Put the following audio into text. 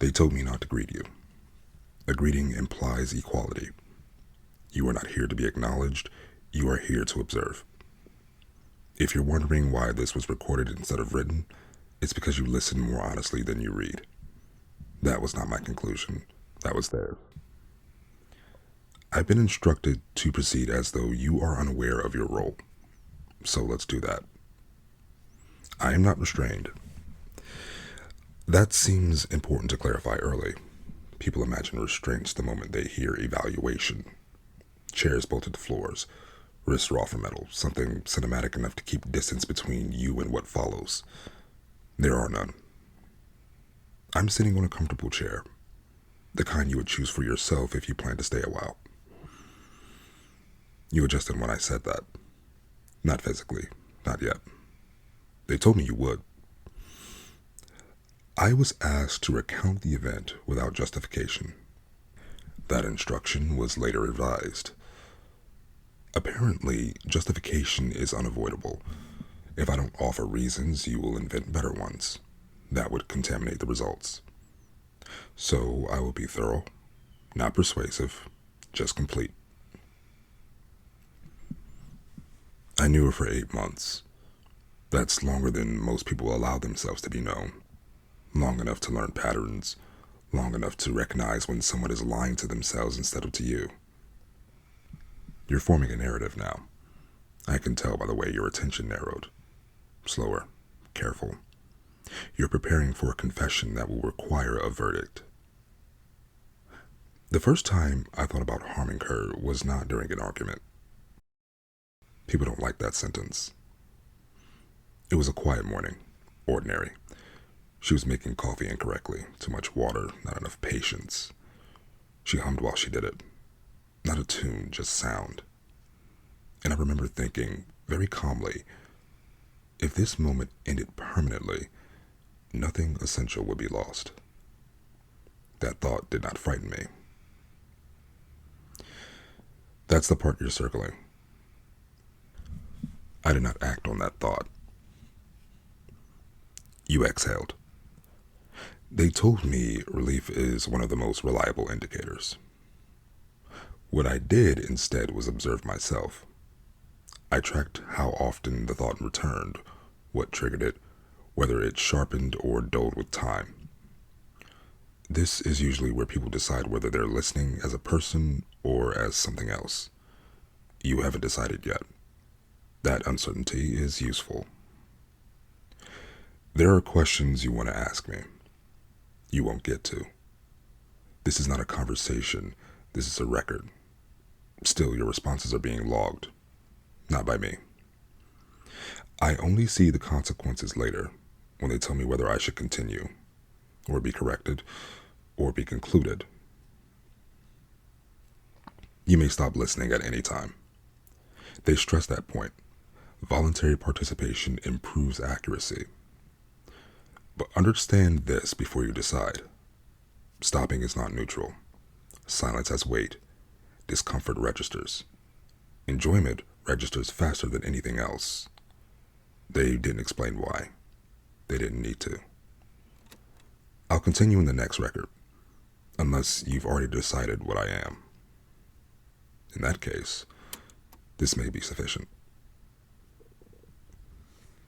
They told me not to greet you. A greeting implies equality. You are not here to be acknowledged, you are here to observe. If you're wondering why this was recorded instead of written, it's because you listen more honestly than you read. That was not my conclusion, that was theirs. I've been instructed to proceed as though you are unaware of your role. So let's do that. I am not restrained. That seems important to clarify early. People imagine restraints the moment they hear evaluation. Chairs bolted to floors, wrists raw for metal, something cinematic enough to keep distance between you and what follows. There are none. I'm sitting on a comfortable chair, the kind you would choose for yourself if you plan to stay a while. You adjusted when I said that. Not physically, not yet. They told me you would. I was asked to recount the event without justification. That instruction was later revised. Apparently, justification is unavoidable. If I don't offer reasons, you will invent better ones. That would contaminate the results. So I will be thorough, not persuasive, just complete. I knew her for 8 months. That's longer than most people allow themselves to be known. Long enough to learn patterns, long enough to recognize when someone is lying to themselves instead of to you. You're forming a narrative now. I can tell by the way your attention narrowed. Slower, careful. You're preparing for a confession that will require a verdict. The first time I thought about harming her was not during an argument. People don't like that sentence. It was a quiet morning, ordinary. She was making coffee incorrectly, too much water, not enough patience. She hummed while she did it. Not a tune, just sound. And I remember thinking, very calmly, if this moment ended permanently, nothing essential would be lost. That thought did not frighten me. That's the part you're circling. I did not act on that thought. You exhaled. They told me relief is one of the most reliable indicators. What I did instead was observe myself. I tracked how often the thought returned, what triggered it, whether it sharpened or dulled with time. This is usually where people decide whether they're listening as a person or as something else. You haven't decided yet. That uncertainty is useful. There are questions you want to ask me. You won't get to. This is not a conversation. This is a record. Still, your responses are being logged. Not by me. I only see the consequences later, when they tell me whether I should continue, or be corrected, or be concluded. You may stop listening at any time. They stress that point. Voluntary participation improves accuracy. But understand this before you decide. Stopping is not neutral. Silence has weight. Discomfort registers. Enjoyment registers faster than anything else. They didn't explain why. They didn't need to. I'll continue in the next record, unless you've already decided what I am. In that case, this may be sufficient.